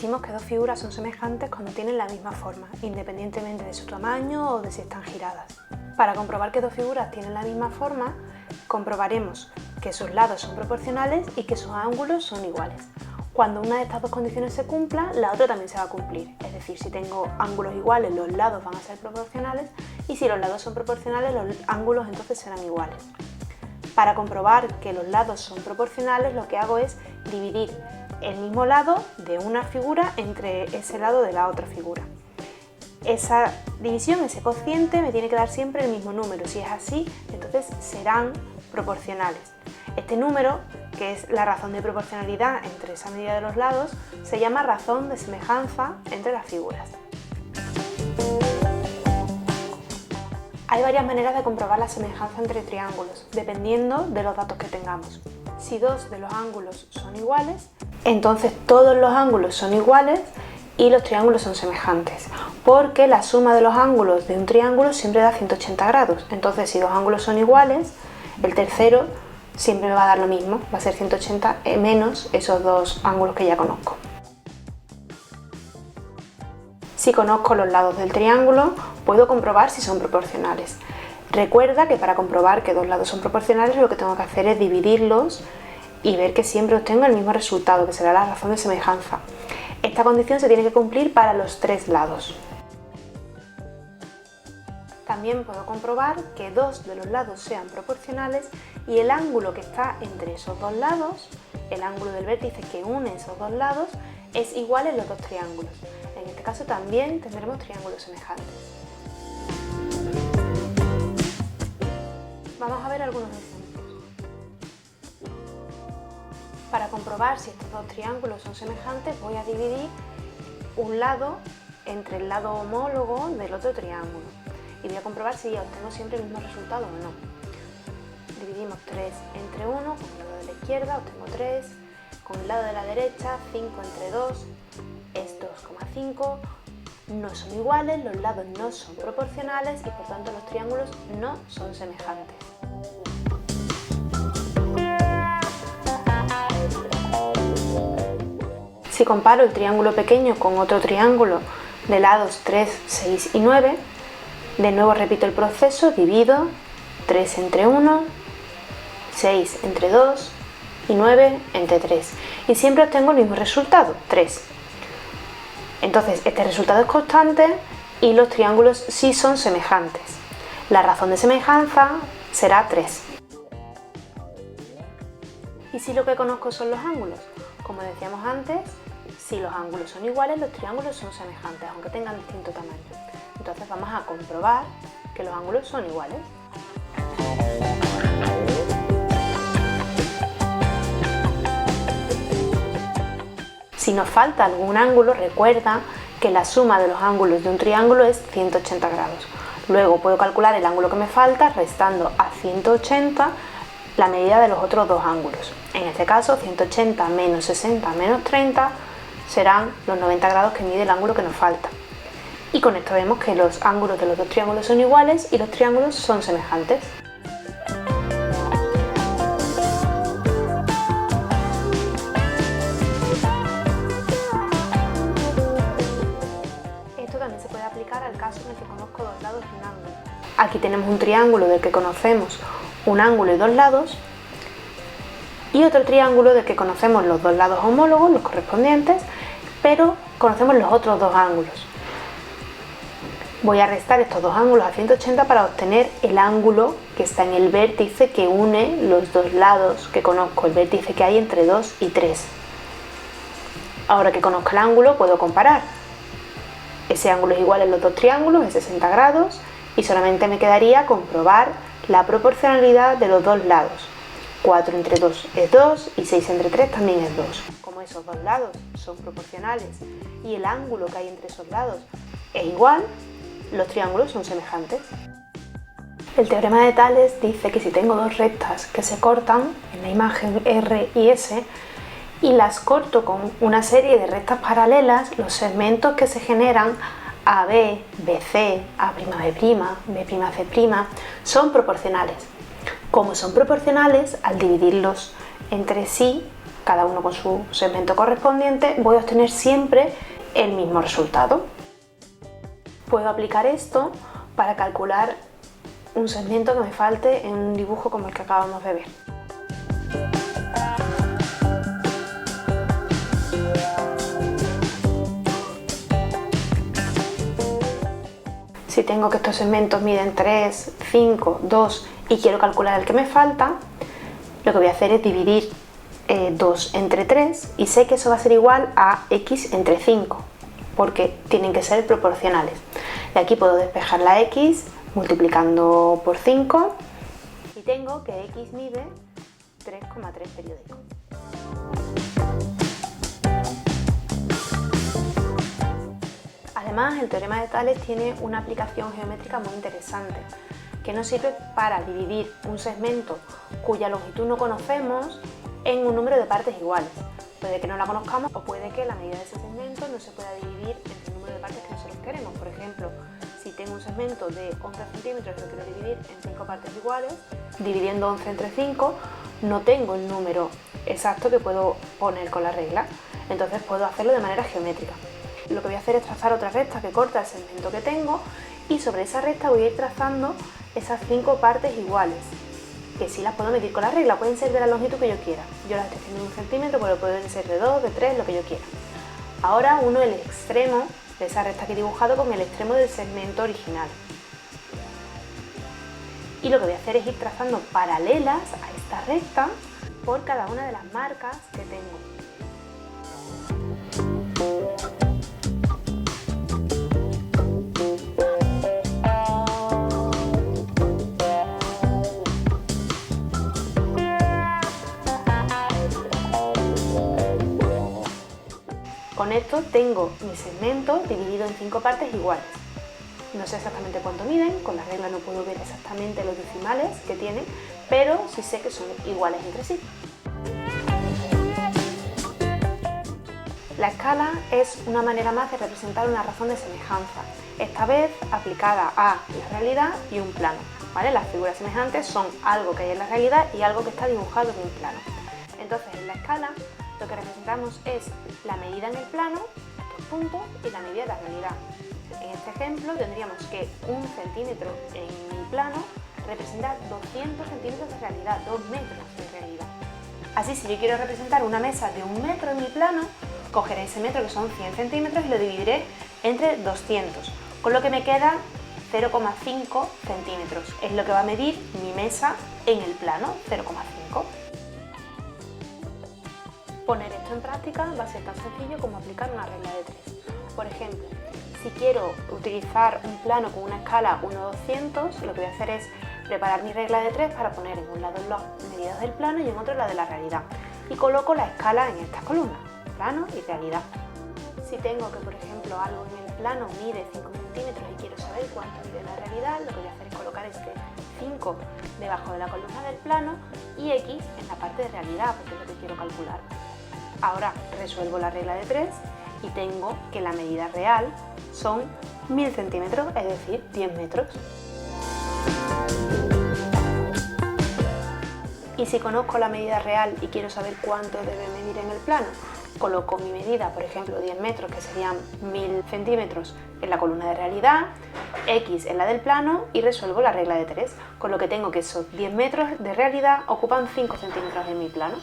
Decimos que dos figuras son semejantes cuando tienen la misma forma, independientemente de su tamaño o de si están giradas. Para comprobar que dos figuras tienen la misma forma, comprobaremos que sus lados son proporcionales y que sus ángulos son iguales. Cuando una de estas dos condiciones se cumpla, la otra también se va a cumplir. Es decir, si tengo ángulos iguales, los lados van a ser proporcionales, y si los lados son proporcionales, los ángulos entonces serán iguales. Para comprobar que los lados son proporcionales, lo que hago es dividir el mismo lado de una figura entre ese lado de la otra figura. Esa división, ese cociente, me tiene que dar siempre el mismo número. Si es así, entonces serán proporcionales. Este número, que es la razón de proporcionalidad entre esa medida de los lados, se llama razón de semejanza entre las figuras. Hay varias maneras de comprobar la semejanza entre triángulos, dependiendo de los datos que tengamos. Si dos de los ángulos son iguales, entonces todos los ángulos son iguales y los triángulos son semejantes, porque la suma de los ángulos de un triángulo siempre da 180 grados. Entonces, si dos ángulos son iguales, el tercero siempre me va a dar lo mismo, va a ser 180 menos esos dos ángulos que ya conozco. Si conozco los lados del triángulo, puedo comprobar si son proporcionales. Recuerda que para comprobar que dos lados son proporcionales, lo que tengo que hacer es dividirlos y ver que siempre obtengo el mismo resultado, que será la razón de semejanza. Esta condición se tiene que cumplir para los tres lados. También puedo comprobar que dos de los lados sean proporcionales y el ángulo que está entre esos dos lados, el ángulo del vértice que une esos dos lados, es igual en los dos triángulos. En este caso también tendremos triángulos semejantes. Vamos a ver algunos ejemplos. Para comprobar si estos dos triángulos son semejantes, voy a dividir un lado entre el lado homólogo del otro triángulo y voy a comprobar si obtengo siempre el mismo resultado o no. Dividimos 3 entre 1, con el lado de la izquierda obtengo 3, con el lado de la derecha 5 entre 2 es 2,5, no son iguales, los lados no son proporcionales y por tanto los triángulos no son semejantes. Si comparo el triángulo pequeño con otro triángulo de lados 3, 6 y 9, de nuevo repito el proceso, divido 3 entre 1, 6 entre 2 y 9 entre 3. Y siempre obtengo el mismo resultado, 3. Entonces este resultado es constante y los triángulos sí son semejantes. La razón de semejanza será 3. ¿Y si lo que conozco son los ángulos? Como decíamos antes, si los ángulos son iguales, los triángulos son semejantes, aunque tengan distinto tamaño. Entonces vamos a comprobar que los ángulos son iguales. Si nos falta algún ángulo, recuerda que la suma de los ángulos de un triángulo es 180 grados. Luego puedo calcular el ángulo que me falta restando a 180 la medida de los otros dos ángulos. En este caso, 180 menos 60 menos 30 serán los 90 grados que mide el ángulo que nos falta. Y con esto vemos que los ángulos de los dos triángulos son iguales y los triángulos son semejantes. Esto también se puede aplicar al caso en el que conozco dos lados de un ángulo. Aquí tenemos un triángulo del que conocemos un ángulo y dos lados, y otro triángulo del que conocemos los dos lados homólogos, los correspondientes, pero conocemos los otros dos ángulos. Voy a restar estos dos ángulos a 180 para obtener el ángulo que está en el vértice que une los dos lados que conozco, el vértice que hay entre 2 y 3. Ahora que conozco el ángulo, puedo comparar. Ese ángulo es igual en los dos triángulos, es 60 grados, y solamente me quedaría comprobar la proporcionalidad de los dos lados. 4 entre 2 es 2 y 6 entre 3 también es 2. Como esos dos lados son proporcionales y el ángulo que hay entre esos lados es igual, los triángulos son semejantes. El teorema de Tales dice que si tengo dos rectas que se cortan en la imagen R y S y las corto con una serie de rectas paralelas, los segmentos que se generan AB, BC, A'B', B'C', son proporcionales. Como son proporcionales, al dividirlos entre sí, cada uno con su segmento correspondiente, voy a obtener siempre el mismo resultado. Puedo aplicar esto para calcular un segmento que me falte en un dibujo como el que acabamos de ver. Si tengo que estos segmentos miden 3, 5, 2 y quiero calcular el que me falta, lo que voy a hacer es dividir 2 entre 3 y sé que eso va a ser igual a x entre 5, porque tienen que ser proporcionales. Y aquí puedo despejar la x multiplicando por 5 y tengo que x mide 3,3 periódicos. Además, el teorema de Tales tiene una aplicación geométrica muy interesante, que nos sirve para dividir un segmento cuya longitud no conocemos en un número de partes iguales. Puede que no la conozcamos o puede que la medida de ese segmento no se pueda dividir entre el número de partes que nosotros queremos. Por ejemplo, si tengo un segmento de 11 centímetros y lo quiero dividir en 5 partes iguales, dividiendo 11 entre 5, no tengo el número exacto que puedo poner con la regla, entonces puedo hacerlo de manera geométrica. Lo que voy a hacer es trazar otra recta que corta el segmento que tengo y sobre esa recta voy a ir trazando esas 5 partes iguales, que sí las puedo medir con la regla, pueden ser de la longitud que yo quiera. Yo las estoy haciendo en 1 centímetro, pero pueden ser de 2, de 3, lo que yo quiera. Ahora uno el extremo de esa recta que he dibujado con el extremo del segmento original. Y lo que voy a hacer es ir trazando paralelas a esta recta por cada una de las marcas que tengo. Con esto tengo mi segmento dividido en 5 partes iguales. No sé exactamente cuánto miden, con la regla no puedo ver exactamente los decimales que tienen, pero sí sé que son iguales entre sí. La escala es una manera más de representar una razón de semejanza, esta vez aplicada a la realidad y un plano, ¿vale? Las figuras semejantes son algo que hay en la realidad y algo que está dibujado en un plano. Entonces, en la escala lo que representamos es la medida en el plano, estos puntos, y la medida de la realidad. En este ejemplo tendríamos que 1 centímetro en mi plano representa 200 centímetros de realidad, 2 metros de realidad. Así, si yo quiero representar una mesa de 1 metro en mi plano, cogeré ese metro, que son 100 centímetros, y lo dividiré entre 200, con lo que me queda 0,5 centímetros. Es lo que va a medir mi mesa en el plano, 0,5. Poner esto en práctica va a ser tan sencillo como aplicar una regla de 3. Por ejemplo, si quiero utilizar un plano con una escala 1:200, lo que voy a hacer es preparar mi regla de 3 para poner en un lado las medidas del plano y en otro la de la realidad. Y coloco la escala en estas columnas, plano y realidad. Si tengo que, por ejemplo, algo en el plano mide 5 centímetros y quiero saber cuánto mide la realidad, lo que voy a hacer es colocar este 5 debajo de la columna del plano y X en la parte de realidad, porque es lo que quiero calcular. Ahora resuelvo la regla de 3 y tengo que la medida real son 1000 centímetros, es decir, 10 metros. Y si conozco la medida real y quiero saber cuánto debe medir en el plano, coloco mi medida, por ejemplo 10 metros, que serían 1000 centímetros, en la columna de realidad, X en la del plano y resuelvo la regla de 3, con lo que tengo que esos 10 metros de realidad ocupan 5 centímetros en mi plano.